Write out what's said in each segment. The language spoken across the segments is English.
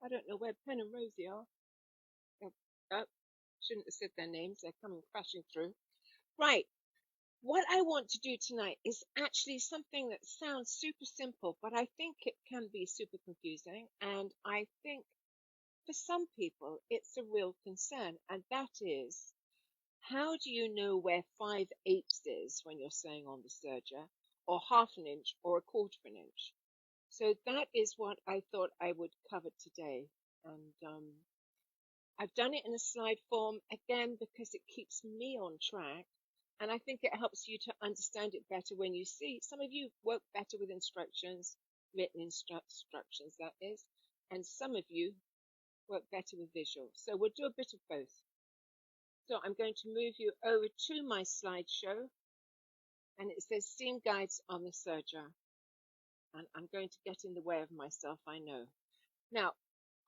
I don't know where Pen and Rosie are. Oh, shouldn't have said their names. They're coming crashing through. Right. What I want to do tonight is actually something that sounds super simple, but I think it can be super confusing. And I think for some people, it's a real concern. And that is, how do you know where 5/8 is when you're sewing on the serger, or half an inch, or a quarter of an inch? So that is what I thought I would cover today. And I've done it in a slide form again because it keeps me on track. And I think it helps you to understand it better when you see. Some of you work better with instructions, written instructions, that is. And some of you work better with visual. So we'll do a bit of both. So I'm going to move you over to my slideshow. And it says seam guides on the serger. And I'm going to get in the way of myself, I know. Now,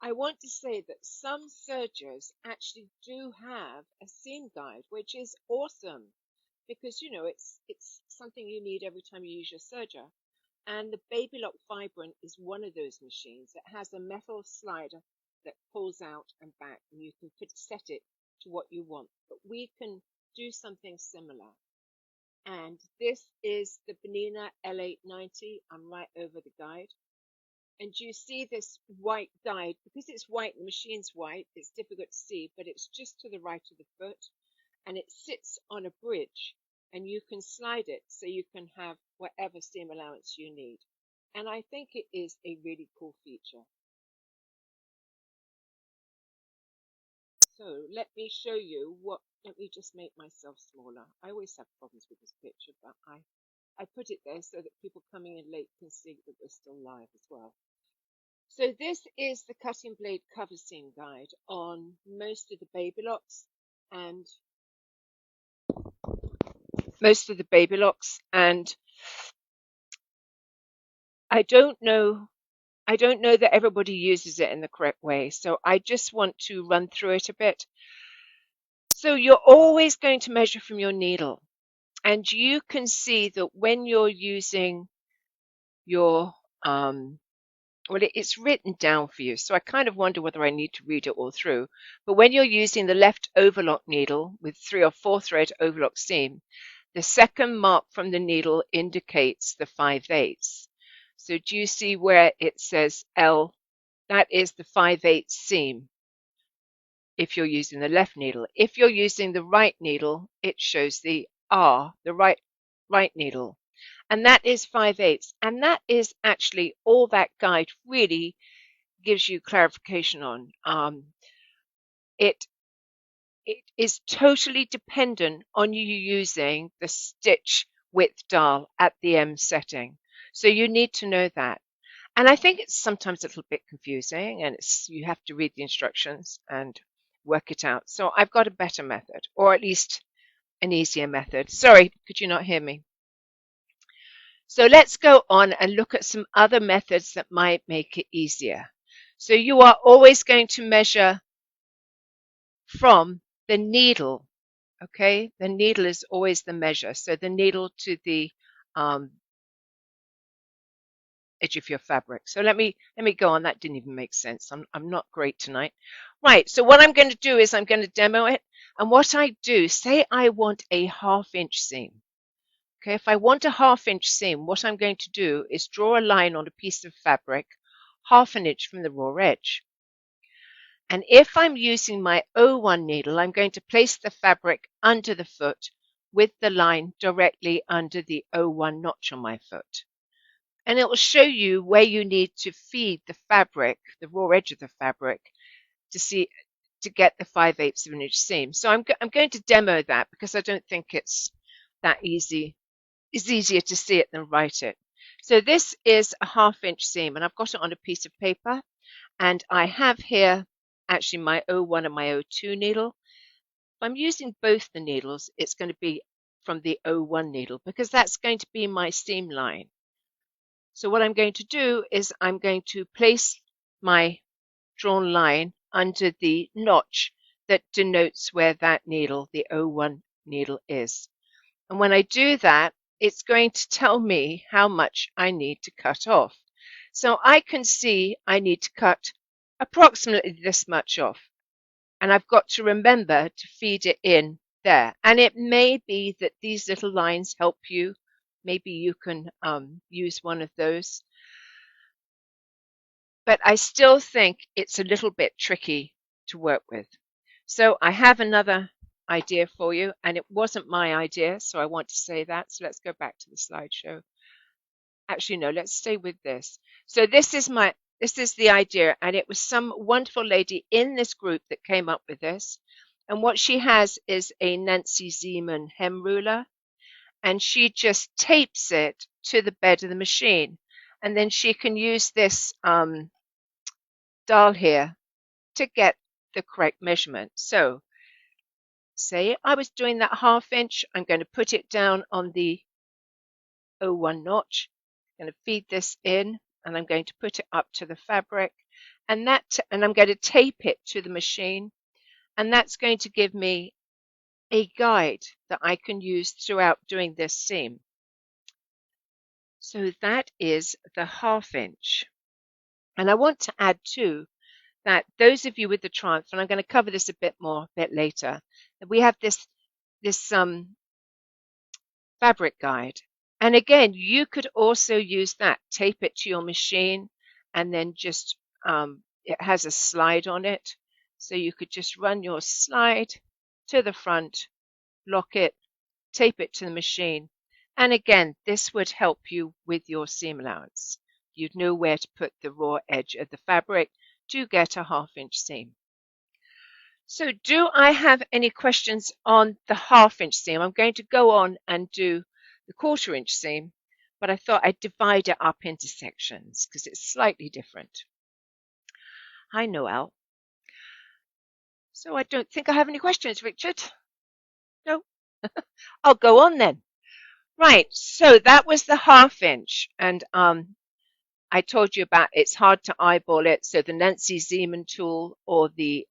I want to say that some sergers actually do have a seam guide, which is awesome because you know it's something you need every time you use your serger. And the Baby Lock Vibrant is one of those machines. It has a metal slider that pulls out and back, and you can set it to what you want. But we can do something similar. And this is the Benina L890. I'm right over the guide. And you see this white guide, because it's white, the machine's white, it's difficult to see, but it's just to the right of the foot, and it sits on a bridge, and you can slide it so you can have whatever seam allowance you need. And I think it is a really cool feature. So let me show you let me just make myself smaller. I always have problems with this picture, but I put it there so that people coming in late can see that we're still live as well. So this is the cutting blade cover seam guide on most of the baby locks and I don't know that everybody uses it in the correct way. So I just want to run through it a bit. So you're always going to measure from your needle, and you can see that when you're using your well, it's written down for you, so I kind of wonder whether I need to read it all through. But when you're using the left overlock needle with 3 or 4 thread overlock seam, the second mark from the needle indicates the 5/8. So do you see where it says L? That is the 5/8 seam if you're using the left needle. If you're using the right needle, it shows the R, the right needle. And that is 5/8. And that is actually all that guide really gives you clarification on. It is totally dependent on you using the stitch width dial at the M setting. So you need to know that. And I think it's sometimes a little bit confusing, and you have to read the instructions and work it out. So I've got a better method, or at least an easier method. Sorry, could you not hear me? So let's go on and look at some other methods that might make it easier. So you are always going to measure from the needle, okay? The needle is always the measure. So the needle to the edge of your fabric. So let me go on. That didn't even make sense. I'm not great tonight. Right, so what I'm going to do is I'm going to demo it. And what I do, say I want a 1/2 inch seam. Okay, if I want a 1/2 inch seam, what I'm going to do is draw a line on a piece of fabric 1/2 inch from the raw edge. And if I'm using my O1 needle, I'm going to place the fabric under the foot with the line directly under the O1 notch on my foot. And it will show you where you need to feed the fabric, the raw edge of the fabric, to get the 5/8 of an inch seam. So I'm going to demo that because I don't think it's that easy. It's easier to see it than write it. So this is a 1/2 inch seam, and I've got it on a piece of paper, and I have here actually my O1 and my O2 needle. If I'm using both the needles, it's going to be from the O1 needle because that's going to be my seam line. So what I'm going to do is I'm going to place my drawn line under the notch that denotes where that needle, the O1 needle, is. And when I do that, it's going to tell me how much I need to cut off. So I can see I need to cut approximately this much off. And I've got to remember to feed it in there. And it may be that these little lines help you. Maybe you can use one of those. But I still think it's a little bit tricky to work with. So I have another idea for you, and it wasn't my idea, so I want to say that. So let's go back to the slideshow. Actually, no, let's stay with this. So this is the idea, and it was some wonderful lady in this group that came up with this. And what she has is a Nancy Zeman hem ruler, and she just tapes it to the bed of the machine. And then she can use this dial here to get the correct measurement. So say I was doing that 1/2 inch, I'm going to put it down on the 0.1 notch. I'm going to feed this in, and I'm going to put it up to the fabric, and I'm going to tape it to the machine, and that's going to give me a guide that I can use throughout doing this seam. So that is the 1/2 inch. And I want to add too that those of you with the Triumph, and I'm going to cover this a bit more a bit later, we have this fabric guide. And again, you could also use that, tape it to your machine, and then just, it has a slide on it. So you could just run your slide to the front, lock it, tape it to the machine. And again, this would help you with your seam allowance. You'd know where to put the raw edge of the fabric to get a 1/2 inch seam. So do I have any questions on the 1/2 inch seam? I'm going to go on and do the 1/4 inch seam, but I thought I'd divide it up into sections because it's slightly different. Hi, Noel. So I don't think I have any questions, Richard. No? I'll go on then. Right, so that was the 1/2 inch, and I told you about it's hard to eyeball it, so the Nancy Zeman tool or the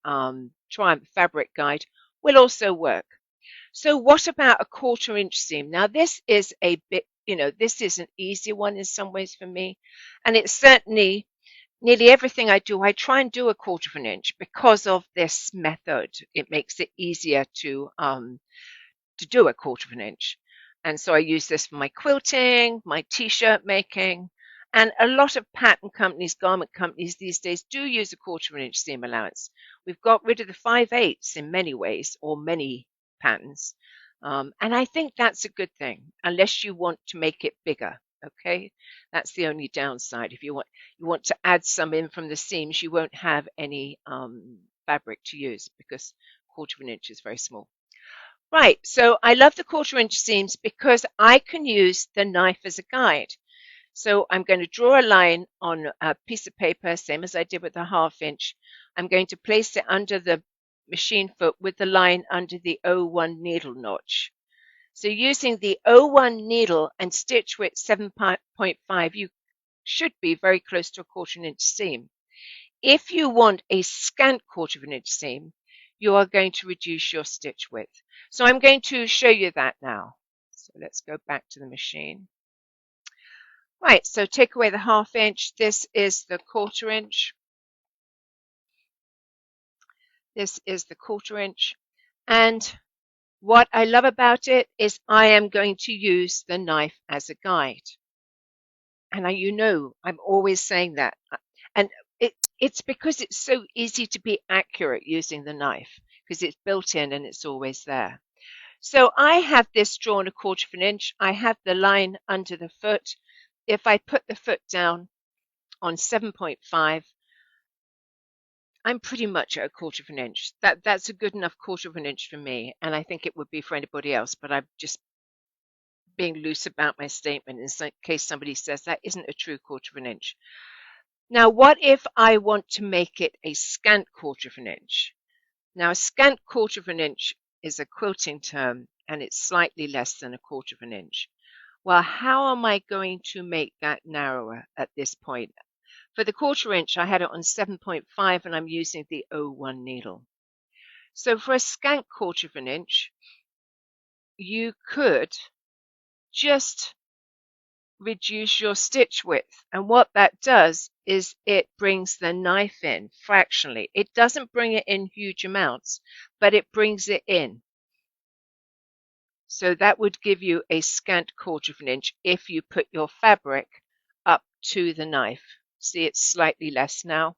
Triumph Fabric Guide will also work. So what about a 1/4 inch seam? Now this is a bit, this is an easier one in some ways for me, and it's certainly nearly everything I do, I try and do a 1/4 inch because of this method. It makes it easier to do a 1/4 inch. And so I use this for my quilting, my t-shirt making, and a lot of pattern companies, garment companies these days do use a 1/4 inch seam allowance. We've got rid of the 5/8 in many ways, or many patterns. And I think that's a good thing, unless you want to make it bigger. Okay, that's the only downside. If you want to add some in from the seams, you won't have any fabric to use because 1/4 inch is very small. Right, so I love the 1/4 inch seams because I can use the knife as a guide. So I'm going to draw a line on a piece of paper, same as I did with the 1/2 inch. I'm going to place it under the machine foot with the line under the 0.1 needle notch. So using the 0.1 needle and stitch width 7.5, you should be very close to a 1/4 inch seam. If you want a scant 1/4 inch seam, you are going to reduce your stitch width. So I'm going to show you that now. So let's go back to the machine. Right, so take away the 1/2 inch. This is the 1/4 inch. This is the 1/4 inch. And what I love about it is I am going to use the knife as a guide. And I'm always saying that. And it's because it's so easy to be accurate using the knife because it's built in and it's always there. So I have this drawn a 1/4 inch. I have the line under the foot. If I put the foot down on 7.5, I'm pretty much at a 1/4 inch. That's a good enough 1/4 inch for me, and I think it would be for anybody else, but I'm just being loose about my statement in case somebody says that isn't a true 1/4 inch. Now, what if I want to make it a scant 1/4 inch? Now, a scant 1/4 inch is a quilting term, and it's slightly less than a 1/4 inch. Well, how am I going to make that narrower at this point? For the 1/4 inch, I had it on 7.5 and I'm using the 0.1 needle. So for a scant 1/4 inch, you could just reduce your stitch width. And what that does is it brings the knife in fractionally. It doesn't bring it in huge amounts, but it brings it in. So that would give you a scant 1/4 of an inch if you put your fabric up to the knife. See, it's slightly less now.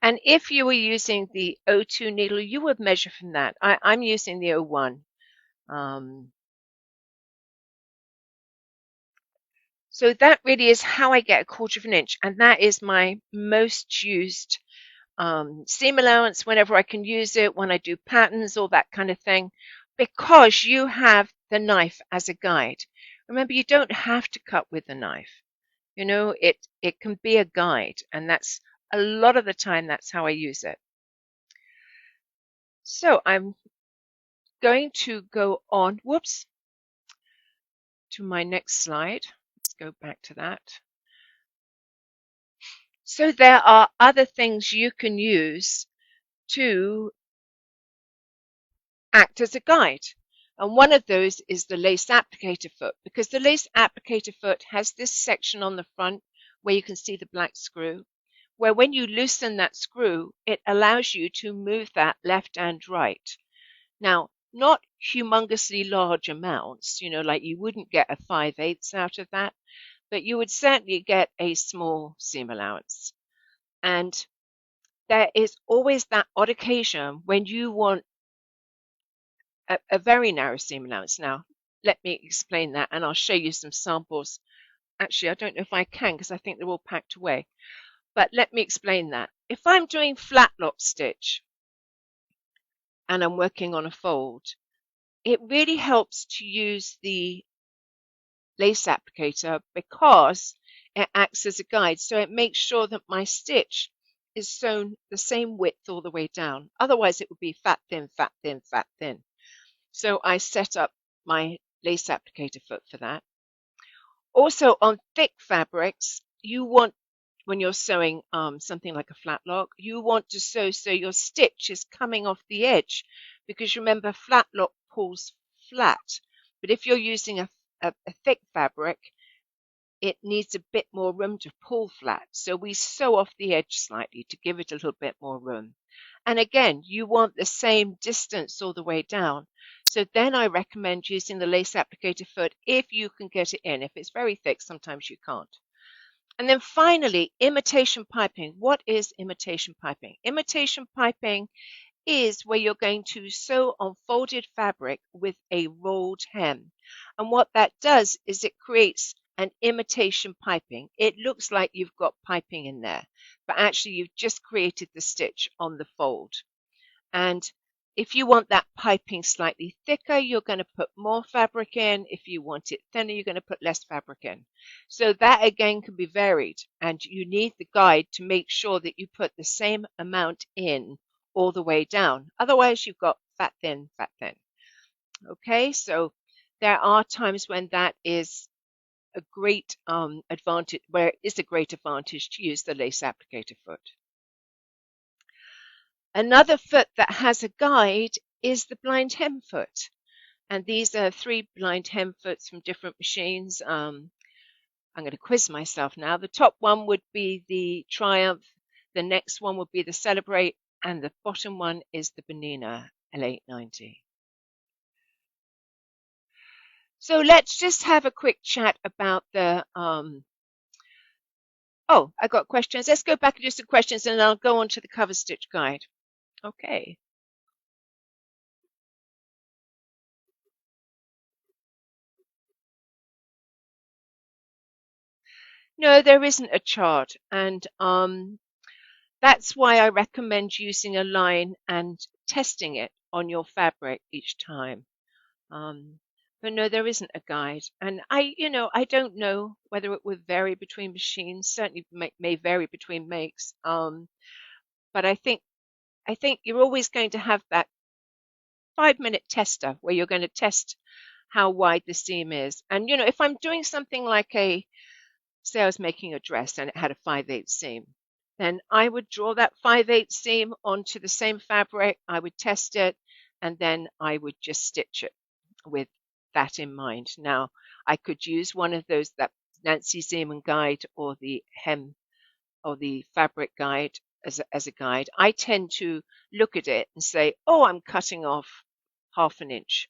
And if you were using the O2 needle, you would measure from that. I'm using the O1. So that really is how I get a 1/4 of an inch. And that is my most used seam allowance whenever I can use it, when I do patterns, all that kind of thing, because you have the knife as a guide. Remember, you don't have to cut with the knife. You know, it can be a guide, and that's a lot of the time that's how I use it. So I'm going to go on, whoops, to my next slide. Let's go back to that. So there are other things you can use to act as a guide. And one of those is the lace applicator foot, because the lace applicator foot has this section on the front where you can see the black screw, where when you loosen that screw, it allows you to move that left and right. Now, not humongously large amounts, you know, like you wouldn't get a 5/8 out of that, but you would certainly get a small seam allowance. And there is always that odd occasion when you want a very narrow seam allowance. Now, let me explain that, and I'll show you some samples. Actually, I don't know if I can, because I think they're all packed away. But let me explain that. If I'm doing flat lock stitch and I'm working on a fold, it really helps to use the lace applicator because it acts as a guide. So it makes sure that my stitch is sewn the same width all the way down. Otherwise, it would be fat, thin, fat, thin, fat, thin. So I set up my lace applicator foot for that. Also, on thick fabrics, you want, when you're sewing something like a flat lock, you want to sew so your stitch is coming off the edge, because remember, flat lock pulls flat. But if you're using a thick fabric, it needs a bit more room to pull flat. So we sew off the edge slightly to give it a little bit more room. And again, you want the same distance all the way down. So then I recommend using the lace applicator foot if you can get it in. If it's very thick, sometimes you can't. And then finally, imitation piping. What is imitation piping? Imitation piping is where you're going to sew on folded fabric with a rolled hem. And what that does is it creates an imitation piping. It looks like you've got piping in there, but actually you've just created the stitch on the fold. And if you want that piping slightly thicker, you're going to put more fabric in. If you want it thinner, you're going to put less fabric in. So that again can be varied, and you need the guide to make sure that you put the same amount in all the way down. Otherwise, you've got fat, thin, fat, thin. Okay, so there are times when that is a great advantage, where it is a great advantage to use the lace applicator foot. Another foot that has a guide is the blind hem foot. And these are 3 blind hem foots from different machines. I'm going to quiz myself now. The top one would be the Triumph. The next one would be the Celebrate. And the bottom one is the Bernina L890. So let's just have a quick chat about the, oh, I got questions. Let's go back and do some questions, and I'll go on to the cover stitch guide. Okay. No, there isn't a chart, and that's why I recommend using a line and testing it on your fabric each time. But no, there isn't a guide. And I don't know whether it would vary between machines. Certainly may vary between makes. But I think you're always going to have that 5-minute tester where you're going to test how wide the seam is. And if I'm doing something like say I was making a dress and it had a 5/8 seam, then I would draw that 5/8 seam onto the same fabric. I would test it, and then I would just stitch it with that in mind. Now, I could use one of those, that Nancy Zeman guide or the hem or the fabric guide as a guide. I tend to look at it and say, oh, I'm cutting off half an inch,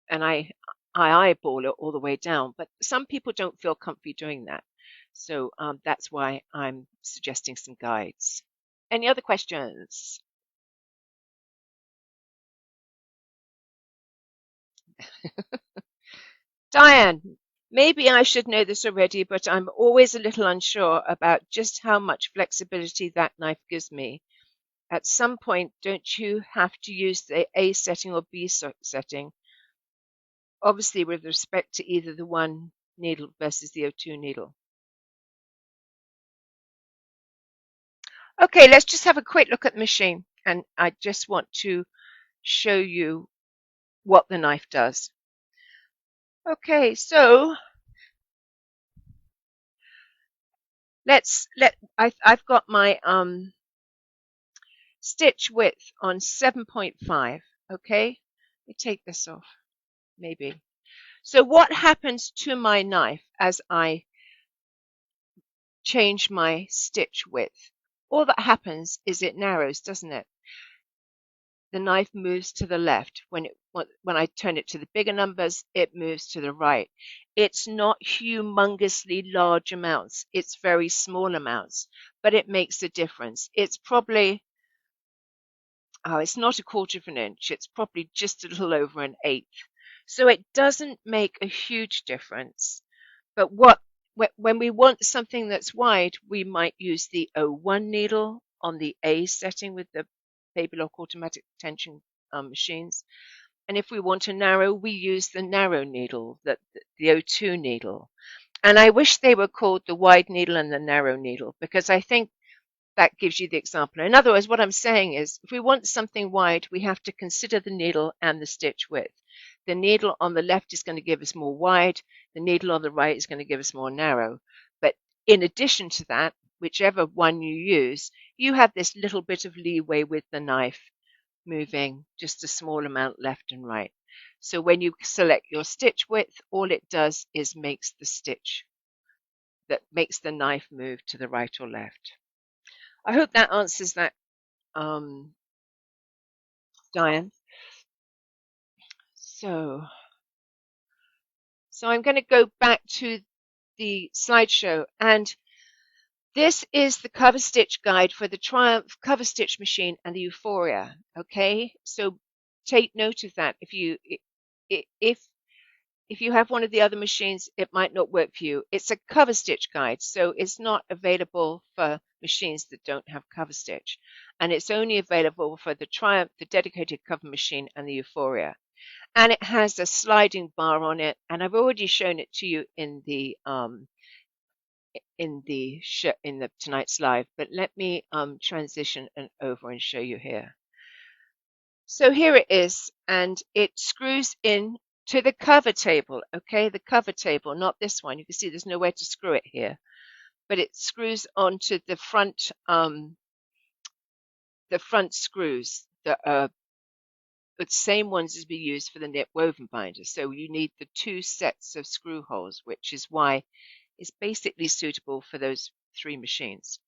and I eyeball it all the way down. But some people don't feel comfy doing that. So that's why I'm suggesting some guides. Any other questions? Diane, maybe I should know this already, but I'm always a little unsure about just how much flexibility that knife gives me. At some point, don't you have to use the A setting or B setting? Obviously, with respect to either the one needle versus the O2 needle. Okay, let's just have a quick look at the machine. And I just want to show you what the knife does. Okay, so I've got my stitch width on 7.5. Okay, let me take this off, maybe. So what happens to my knife as I change my stitch width? All that happens is it narrows, doesn't it? The knife moves to the left. When I turn it to the bigger numbers, it moves to the right. It's not humongously large amounts. It's very small amounts, but it makes a difference. It's probably, it's not a quarter of an inch. It's probably just a little over an eighth. So it doesn't make a huge difference. But when we want something that's wide, we might use the O1 needle on the A setting with the baby lock automatic tension machines. And if we want to narrow, we use the narrow needle, the O2 needle. And I wish they were called the wide needle and the narrow needle, because I think that gives you the example. In other words, what I'm saying is, if we want something wide, we have to consider the needle and the stitch width. The needle on the left is going to give us more wide. The needle on the right is going to give us more narrow. But in addition to that, whichever one you use, you have this little bit of leeway with the knife moving just a small amount left and right. So when you select your stitch width, all it does is makes the knife move to the right or left. I hope that answers that, Diane. So I'm going to go back to the slideshow, and this is the cover stitch guide for the Triumph cover stitch machine and the Euphoria. Okay, so take note of that. If you have one of the other machines, it might not work for you. It's a cover stitch guide, so it's not available for machines that don't have cover stitch, and it's only available for the Triumph, the dedicated cover machine, and the Euphoria. And it has a sliding bar on it, and I've already shown it to you in the tonight's live, but let me transition over and show you here. So here it is, and it screws in to the cover table. Okay, the cover table, not this one. You can see there's nowhere to screw it here, but it screws onto the front screws that are the same ones as we use for the knit woven binder. So you need the two sets of screw holes, which is why it's basically suitable for those three machines.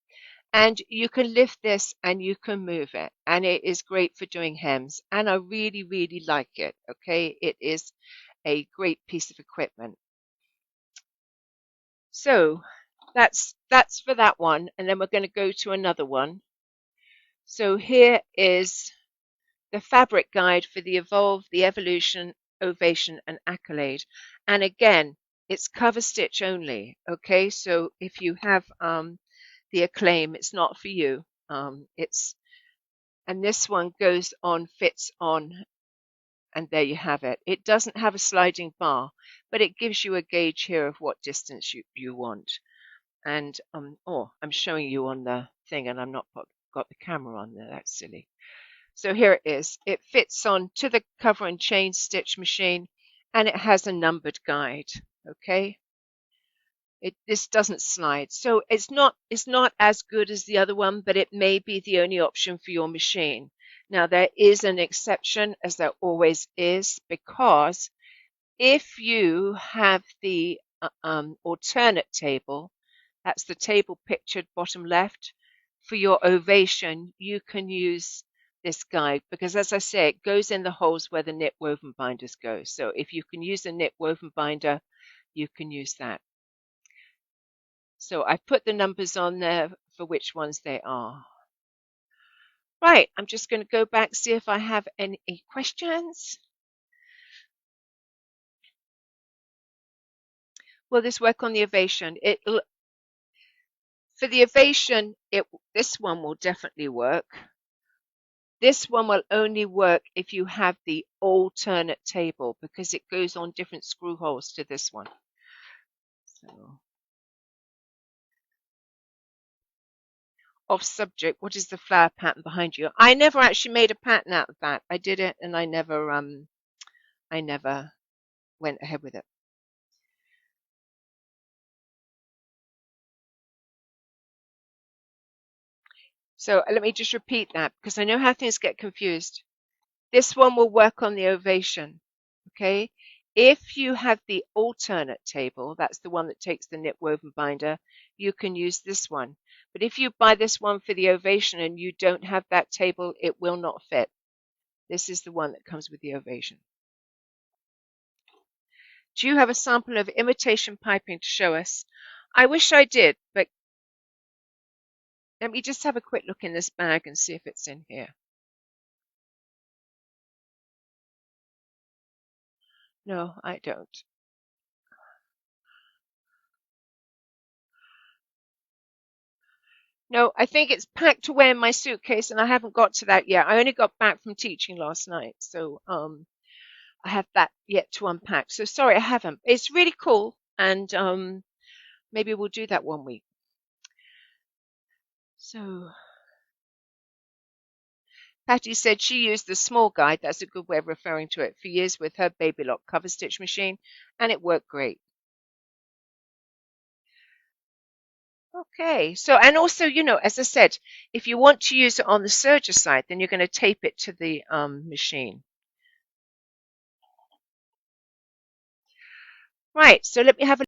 And you can lift this and you can move it, and it is great for doing hems, and I really, really like it. Okay, it is a great piece of equipment. So that's for that one, and then we're going to go to another one. So here is the fabric guide for the Evolve, the Evolution, Ovation, and Accolade. And again, it's cover stitch only. Okay, so if you have the Acclaim, it's not for you. And this one goes on, fits on, and there you have it. It doesn't have a sliding bar, but it gives you a gauge here of what distance you want. And I'm showing you on the thing, and I'm not got the camera on there. That's silly. So here it is. It fits on to the cover and chain stitch machine, and it has a numbered guide. Okay. This doesn't slide, so it's not as good as the other one, but it may be the only option for your machine. Now there is an exception, as there always is, because if you have the alternate table, that's the table pictured bottom left, for your ovation, you can use this guide because, as I say, it goes in the holes where the knit woven binders go. So if you can use a knit woven binder, you can use that. So I've put the numbers on there for which ones they are. Right, I'm just going to go back, see if I have any questions. Will this work on the ovation? For the ovation, this one will definitely work. This one will only work if you have the alternate table because it goes on different screw holes to this one. So, off subject, what is the flower pattern behind you? I never actually made a pattern out of that. I did it and I never went ahead with it. So let me just repeat that because I know how things get confused. This one will work on the ovation, okay? If you have the alternate table, that's the one that takes the knit woven binder, you can use this one. But if you buy this one for the ovation and you don't have that table, it will not fit. This is the one that comes with the ovation. Do you have a sample of imitation piping to show us? I wish I did, but let me just have a quick look in this bag and see if it's in here. No, I don't. No, I think it's packed away in my suitcase and I haven't got to that yet. I only got back from teaching last night, so I have that yet to unpack. So sorry, I haven't. It's really cool and maybe we'll do that one week. So Patty said she used the small guide, that's a good way of referring to it, for years with her Baby Lock cover stitch machine and it worked great. Okay, so and also, you know, as I said, if you want to use it on the serger side, then you're going to tape it to the machine. Right, so let me have a